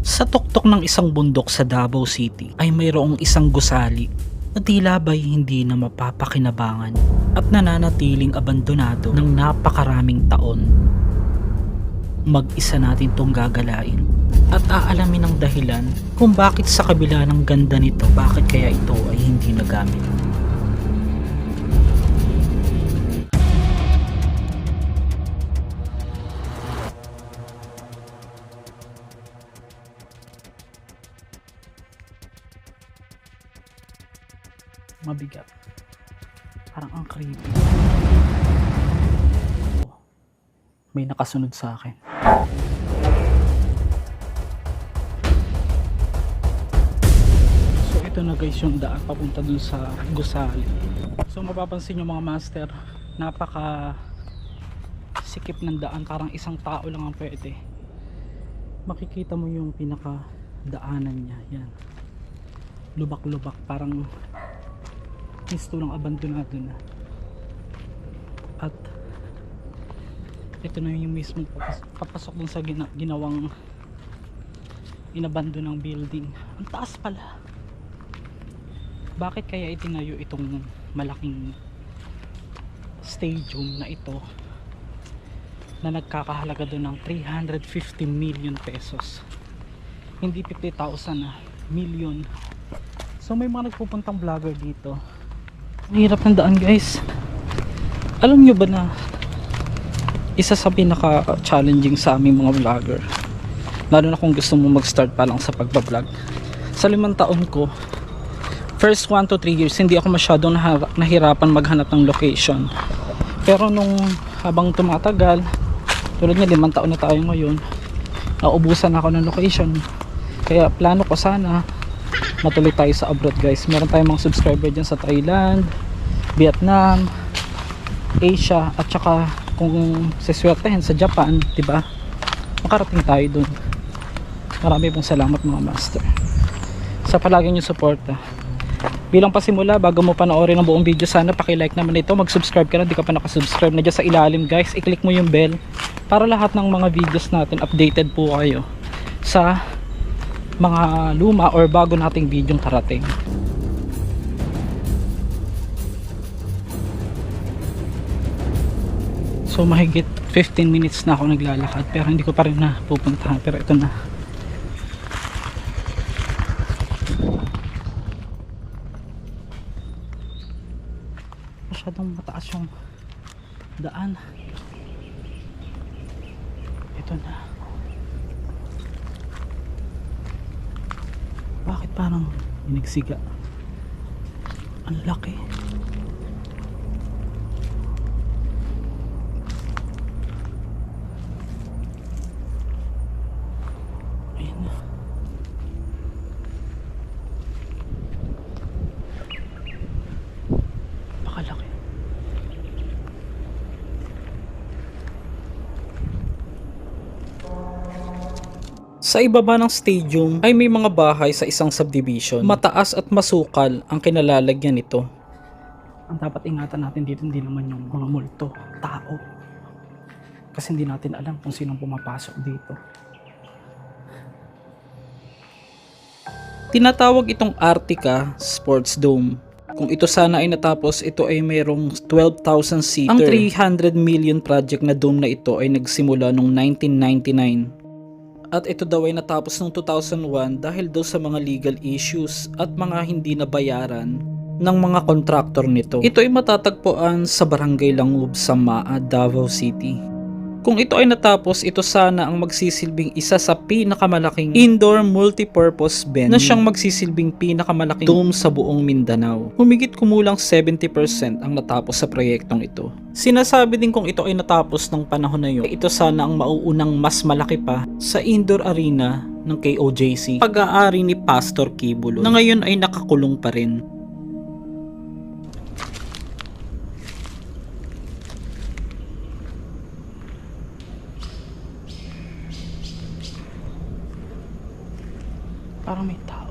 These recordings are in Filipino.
Sa tuktok ng isang bundok sa Davao City ay mayroong isang gusali na tila ba'y hindi na mapapakinabangan at nananatiling abandonado ng napakaraming taon. Mag-isa natin tong gagalain at aalamin ang dahilan kung bakit sa kabila ng ganda nito, bakit kaya ito ay hindi nagamit. Mabigat. Parang ang creepy. May nakasunod sa akin. So ito na guys yung daan papunta dun sa gusali. So mapapansin nyo mga master, napaka sikip ng daan, parang isang tao lang ang pwede. Makikita mo yung pinaka daanan niya, yan. Lubak-lubak, parang pisto ng abandonado na. At ito na yung mismo papasok dun sa ginawang inabandon ng building. Ang taas pala. Bakit kaya itinayo itong malaking stadium na ito na nagkakahalaga doon ng 350 million pesos, hindi 50,000 na million. So may mga nagpupuntang vlogger dito. Ang hirap ng daan guys. Alam nyo ba na isa sa pinaka challenging sa aming mga vlogger, lalo na kung gusto mo mag-start pa lang sa pagbablog, sa 5 taon ko, first 1 to 3 years hindi ako masyadong nahirapan maghanap ng location. Pero nung habang tumatagal, tulad niya 5 taon na tayo ngayon, naubusan ako ng location. Kaya plano ko sana matuloy tayo sa abroad guys. Meron tayong mga subscriber dyan sa Thailand, Vietnam, Asia, at saka kung siswertehin sa Japan, diba, makarating tayo dun. Marami pong salamat mga master sa palagi nyo suporta. Bilang pasimula, bago mo panoorin ang buong video, sana paki-like naman ito, mag-subscribe ka na, di ka pa nakasubscribe na dyan sa ilalim guys, i-click mo yung bell para lahat ng mga videos natin updated po kayo sa mga luma or bago nating video karating. So mahigit 15 minutes na ako naglalakad pero hindi ko pa rin na pupuntahan, pero ito na. Masyadong mataas yung daan. Ito na. Bakit parang inigsiga? Ang laki. Ayan na. Pakalaki. Sa ibaba ng stadium ay may mga bahay sa isang subdivision. Mataas at masukal ang kinalalagyan nito. Ang dapat ingatan natin dito hindi naman yung mga multo, tao. Kasi hindi natin alam kung sinong pumapasok dito. Tinatawag itong Artica Sports Dome. Kung ito sana ay natapos, ito ay mayroong 12,000 seater. Ang 300 million project na dome na ito ay nagsimula noong 1999. At ito daw ay natapos noong 2001 dahil daw sa mga legal issues at mga hindi nabayaran ng mga kontraktor nito. Ito ay matatagpuan sa Barangay Langub, Samaa, Davao City. Kung ito ay natapos, ito sana ang magsisilbing isa sa pinakamalaking indoor multipurpose venue na siyang magsisilbing pinakamalaking dome sa buong Mindanao. Humigit kumulang 70% ang natapos sa proyektong ito. Sinasabi din kung ito ay natapos ng panahon na yun, ito sana ang mauunang mas malaki pa sa indoor arena ng KOJC, pag-aari ni Pastor Kibulo, na ngayon ay nakakulong pa rin. Parang may tao.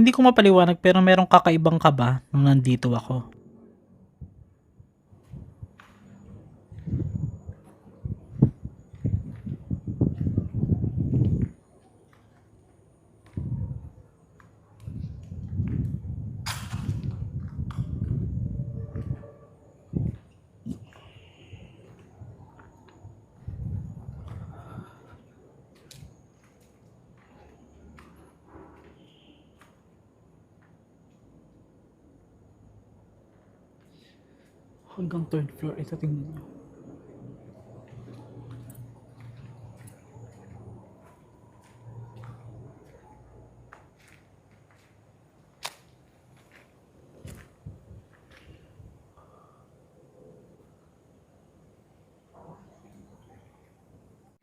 Hindi ko mapaliwanag pero merong kakaibang kaba nung nandito ako. Hanggang third floor, ito tingnan nyo.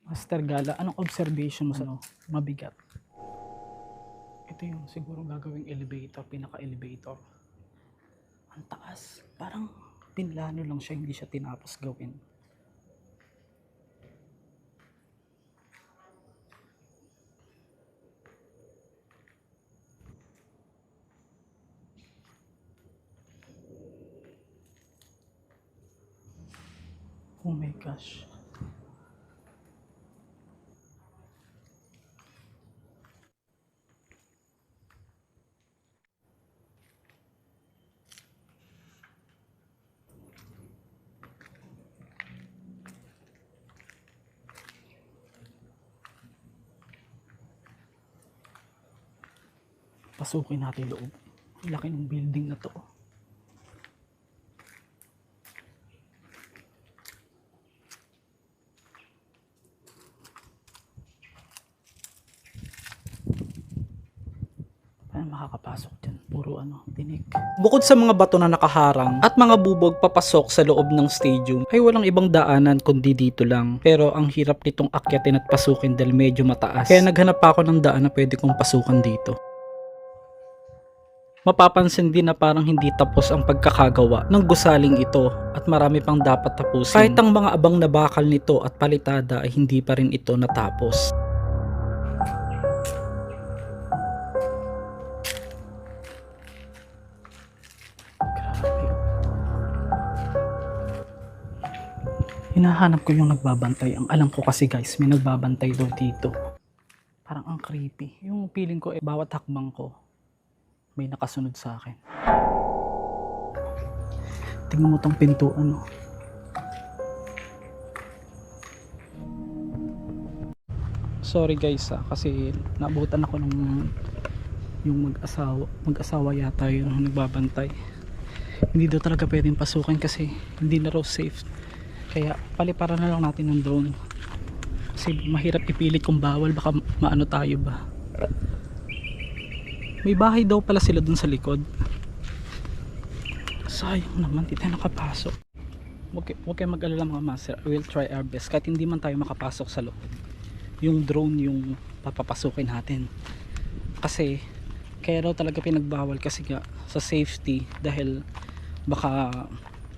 Master Gala, anong observation mo sa mabigat? Ito yung siguro gagawing elevator, pinaka-elevator. Ang taas, parang pinlano lang siya, hindi siya tinapos gawin. Oh my gosh. Pasukin natin loob. Ang laki ng building na to. Paano makakapasok dyan? Puro tinik. Bukod sa mga bato na nakaharang at mga bubog papasok sa loob ng stadium, ay walang ibang daanan kundi dito lang. Pero ang hirap nitong akyatin at pasukin dahil medyo mataas. Kaya naghanap ako ng daan na pwede kong pasukan dito. Mapapansin din na parang hindi tapos ang pagkakagawa ng gusaling ito at marami pang dapat tapusin. Kahit ang mga abang na bakal nito at palitada ay hindi pa rin ito natapos. Grabe. Hinahanap ko yung nagbabantay. Ang alam ko kasi guys, may nagbabantay daw dito. Parang ang creepy. Yung feeling ko bawat hakbang ko may nakasunod sa akin. Tingnan mo tong pintuan. Sorry guys kasi naabutan ako ng yung mag-asawa yata yung nagbabantay. Hindi daw talaga pwedeng pasukin kasi hindi na raw safe. Kaya paliparan na lang natin ng drone. Kasi mahirap ipilit kung bawal, baka maano tayo ba. May bahay daw pala sila dun sa likod. Sayang naman, di tayo nakapasok. Huwag kayo mag-alala mga master. We'll try our best. Kahit hindi man tayo makapasok sa loob, yung drone yung papapasukin natin. Kasi, kaya daw talaga pinagbawal kasi nga sa safety. Dahil baka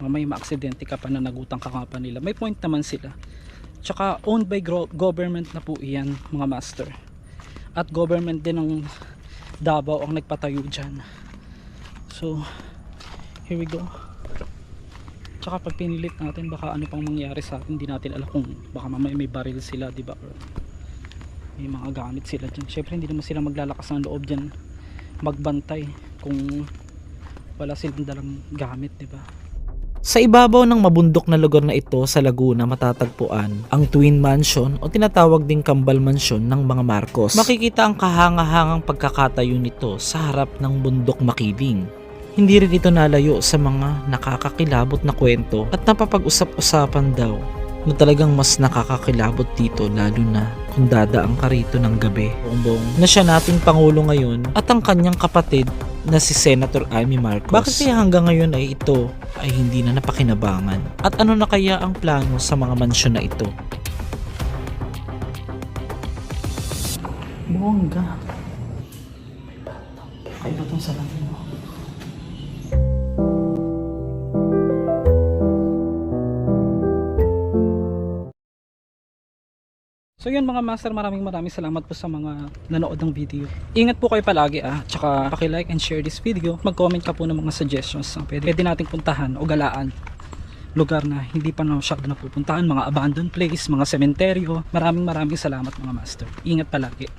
may maaksidente ka pa na nagutang ka nga pa nila. May point naman sila. Tsaka owned by government na po iyan mga master. At government din ng Davao ang nagpatayo dyan. So here we go. Tsaka pag pinilit natin baka ano pang mangyari sa atin, hindi natin alam kung baka mamaya may baril sila, diba, or may mga gamit sila dyan. Syempre hindi naman sila maglalakas ng loob dyan magbantay kung wala silang dalang gamit, diba. Sa ibabaw ng mabundok na lugar na ito sa Laguna matatagpuan ang Twin Mansion o tinatawag ding Kambal Mansion ng mga Marcos. Makikita ang kahanga-hangang pagkakatayo nito sa harap ng bundok Makiling. Hindi rin ito nalayo sa mga nakakakilabot na kwento at napapag-usap-usapan daw na talagang mas nakakakilabot dito lalo na kung dadaang ka rito ng gabi. Bongbong na siya nating Pangulo ngayon at ang kanyang kapatid na si Senator Amy Marcos. Bakit kaya hanggang ngayon ay ito ay hindi na napakinabangan? At ano na kaya ang plano sa mga mansyon na ito? Bongga. Kaya ba itong salamin mo? So yun mga master, maraming salamat po sa mga nanood ng video. Ingat po kayo palagi tsaka paki-like and share this video. Mag-comment ka po ng mga suggestions na pwede nating puntahan o galaan. Lugar na hindi pa masyado napupuntahan, mga abandoned place, mga sementeryo. Maraming salamat mga master. Ingat palagi.